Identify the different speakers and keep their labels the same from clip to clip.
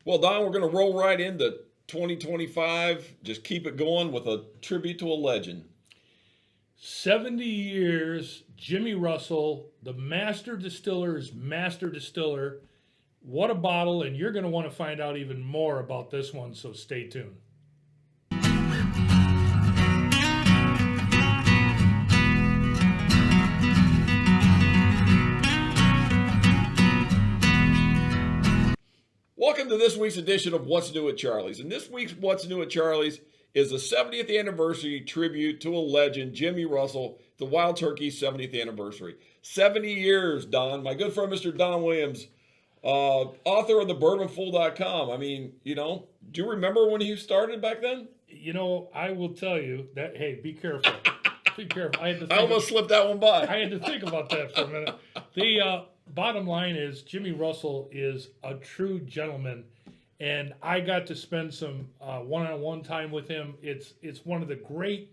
Speaker 1: Well, Don, we're going to roll right into 2025. Just keep it going with a tribute to a legend.
Speaker 2: 70 years, Jimmy Russell, the master distiller's master distiller. What a bottle, and you're going to want to find out even more about this one, so stay tuned.
Speaker 1: Welcome to this week's edition of What's New at Charlie's. And this week's What's New at Charlie's is the 70th anniversary tribute to a legend, Jimmy Russell, the Wild Turkey 70th anniversary. 70 years, Don. My good friend, Mr. Don Williams, author of the bourbonfool.com. I mean, do you remember when he started back then?
Speaker 2: I will tell you that, hey, be careful. Be careful.
Speaker 1: I almost slipped that one by.
Speaker 2: I had to think about that for a minute. The bottom line is Jimmy Russell is a true gentleman, and I got to spend some one-on-one time with him. It's one of the great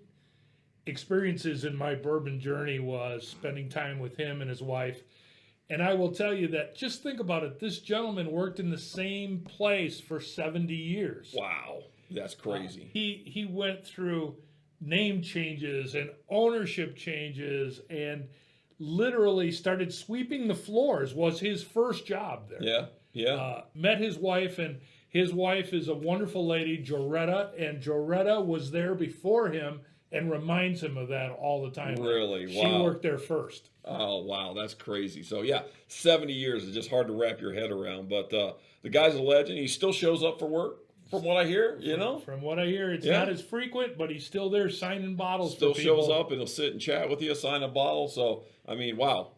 Speaker 2: experiences in my bourbon journey was spending time with him and his wife. And I will tell you that, just think about it, this gentleman worked in the same place for 70 years.
Speaker 1: Wow, that's crazy.
Speaker 2: He went through name changes and ownership changes and literally started sweeping the floors. Was his first job there.
Speaker 1: Yeah.
Speaker 2: Met his wife, and his wife is a wonderful lady, Joretta, and Joretta was there before him and reminds him of that all the time.
Speaker 1: Really? Wow.
Speaker 2: She worked there first.
Speaker 1: Oh, wow, that's crazy. So, yeah, 70 years is just hard to wrap your head around. But the guy's a legend. He still shows up for work, from what I hear,
Speaker 2: From what I hear, it's not as frequent, but he's still there signing bottles
Speaker 1: Still
Speaker 2: for people.
Speaker 1: shows up, and he'll sit and chat with you, sign a bottle. So, I mean, wow.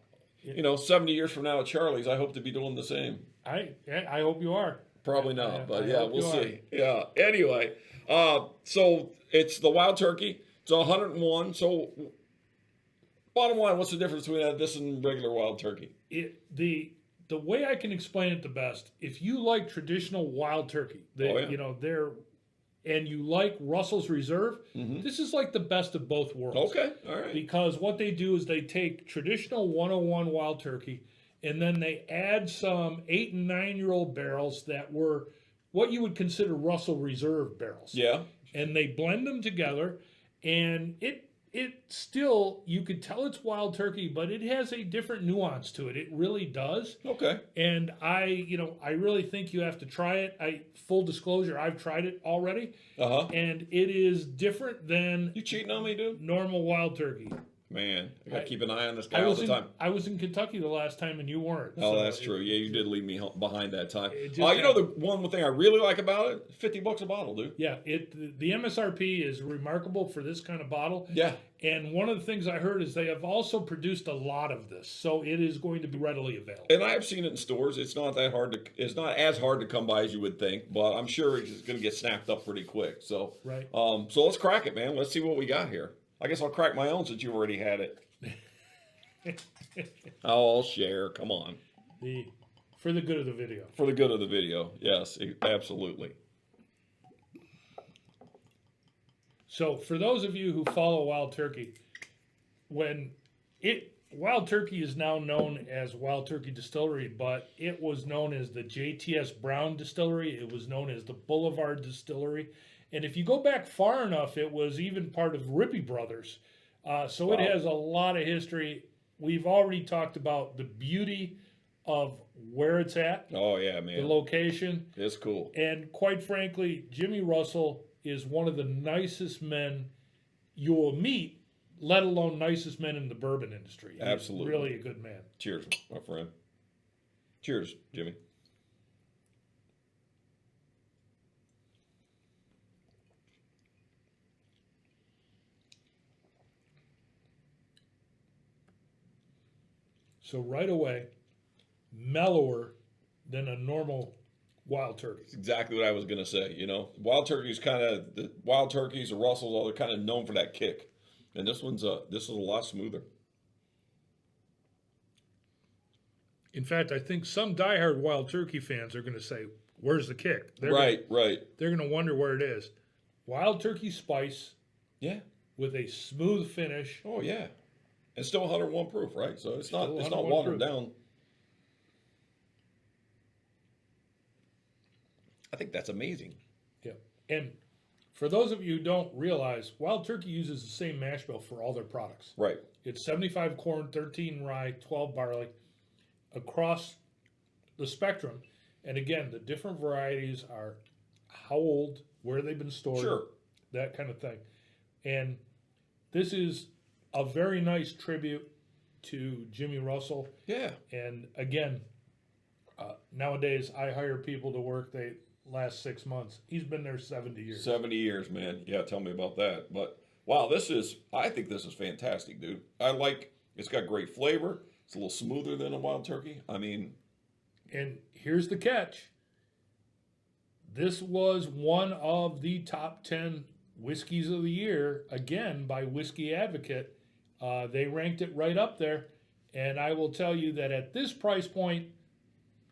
Speaker 1: 70 years from now at Charlie's, I hope to be doing the same.
Speaker 2: I hope you are.
Speaker 1: Probably not, but we'll see.
Speaker 2: Are.
Speaker 1: Yeah, anyway. So, it's the Wild Turkey. It's 101. So, bottom line, what's the difference between this and regular Wild Turkey?
Speaker 2: The way I can explain it the best, if you like traditional Wild Turkey, and you like Russell's Reserve, this is like the best of both worlds.
Speaker 1: Okay, all right.
Speaker 2: Because what they do is they take traditional 101 Wild Turkey, and then they add some 8 and 9-year-old barrels that were what you would consider Russell Reserve barrels.
Speaker 1: Yeah.
Speaker 2: And they blend them together, and it still, you could tell it's Wild Turkey, but it has a different nuance to it. It really does.
Speaker 1: Okay.
Speaker 2: And I really think you have to try it. Full disclosure, I've tried it already. And it is different than
Speaker 1: You cheating on me, dude?
Speaker 2: normal Wild Turkey.
Speaker 1: Man, I got to keep an eye on this guy all the time.
Speaker 2: I was in Kentucky the last time, and you weren't.
Speaker 1: Oh,
Speaker 2: so
Speaker 1: that's true. Yeah, you did leave me behind that time.
Speaker 2: The
Speaker 1: one thing I really like about it, $50 a bottle, dude.
Speaker 2: Yeah, the MSRP is remarkable for this kind of bottle.
Speaker 1: Yeah.
Speaker 2: And one of the things I heard is they have also produced a lot of this, so it is going to be readily available.
Speaker 1: And I have seen it in stores. It's not as hard to come by as you would think, but I'm sure it's going to get snapped up pretty quick. So,
Speaker 2: right.
Speaker 1: So let's crack it, man. Let's see what we got here. I guess I'll crack my own since you already had it. I'll share. Come on.
Speaker 2: For the good of the video.
Speaker 1: For the good of the video. Yes, absolutely.
Speaker 2: So for those of you who follow Wild Turkey, Wild Turkey is now known as Wild Turkey Distillery, but it was known as the JTS Brown Distillery. It was known as the Boulevard Distillery. And if you go back far enough, it was even part of Rippey Brothers. So It has a lot of history. We've already talked about the beauty of where it's at.
Speaker 1: Oh, yeah, man.
Speaker 2: The location.
Speaker 1: It's cool.
Speaker 2: And quite frankly, Jimmy Russell is one of the nicest men you will meet, let alone nicest men in the bourbon industry. He's
Speaker 1: Absolutely.
Speaker 2: Really a good man.
Speaker 1: Cheers, my friend. Cheers, Jimmy.
Speaker 2: So right away, mellower than a normal Wild Turkey.
Speaker 1: That's exactly what I was going to say. Wild Turkey's the Wild Turkeys, the Russells, they're kind of known for that kick. And this is a lot smoother.
Speaker 2: In fact, I think some diehard Wild Turkey fans are going to say, where's the kick?
Speaker 1: Right.
Speaker 2: They're going to wonder where it is. Wild Turkey spice.
Speaker 1: Yeah.
Speaker 2: With a smooth finish.
Speaker 1: Oh, yeah. And still 101 proof, right? So it's not watered
Speaker 2: proof.
Speaker 1: down. I think that's amazing.
Speaker 2: Yeah. And for those of you who don't realize, Wild Turkey uses the same mash bill for all their products.
Speaker 1: Right.
Speaker 2: It's 75 corn, 13 rye, 12 barley across the spectrum. And again, the different varieties are how old, where they've been stored,
Speaker 1: Sure.
Speaker 2: that kind of thing. And this is a very nice tribute to Jimmy Russell.
Speaker 1: Yeah.
Speaker 2: And again, nowadays I hire people to work. They last 6 months. He's been there 70 years.
Speaker 1: 70 years, man. Yeah, tell me about that. But wow, I think this is fantastic, dude. It's got great flavor. It's a little smoother than a Wild Turkey. I mean,
Speaker 2: and here's the catch. This was one of the top 10 whiskeys of the year, again, by Whiskey Advocate. They ranked it right up there. And I will tell you that at this price point,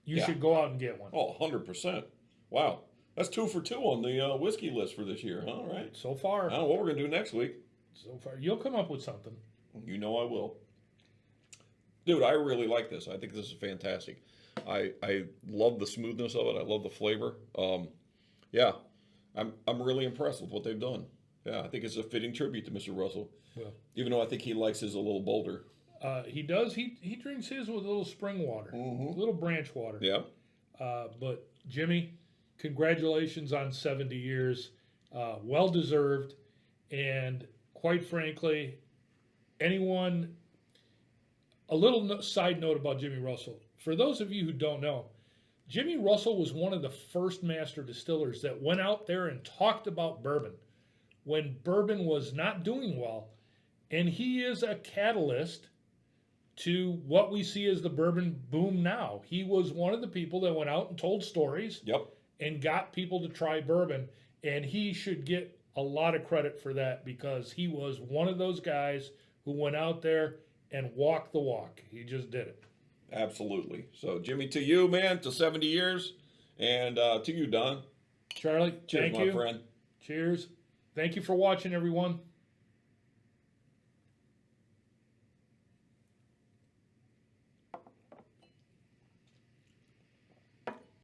Speaker 2: you should go out and get one.
Speaker 1: oh, 100%. Wow. That's 2 for 2 on the whiskey list for this year, huh? All right.
Speaker 2: So far.
Speaker 1: I don't know what we're going to do next week.
Speaker 2: So far. You'll come up with something.
Speaker 1: You know I will. Dude, I really like this. I think this is fantastic. I love the smoothness of it. I love the flavor. Yeah, I'm really impressed with what they've done. Yeah, I think it's a fitting tribute to Mr. Russell.
Speaker 2: Well,
Speaker 1: Even though I think he likes his a little bolder.
Speaker 2: he does. He drinks his with a little spring water, a little branch water.
Speaker 1: Yeah.
Speaker 2: But Jimmy, congratulations on 70 years. Well deserved. And quite frankly, anyone, a little side note about Jimmy Russell. For those of you who don't know, Jimmy Russell was one of the first master distillers that went out there and talked about bourbon when bourbon was not doing well. And he is a catalyst to what we see as the bourbon boom now. He was one of the people that went out and told stories
Speaker 1: Yep.
Speaker 2: and got people to try bourbon. And he should get a lot of credit for that because he was one of those guys who went out there and walked the walk. He just did it.
Speaker 1: Absolutely. So, Jimmy, to you, man, to 70 years. And to you, Don.
Speaker 2: Charlie,
Speaker 1: Cheers,
Speaker 2: thank
Speaker 1: my
Speaker 2: you.
Speaker 1: friend.
Speaker 2: Cheers. Thank you for watching, everyone.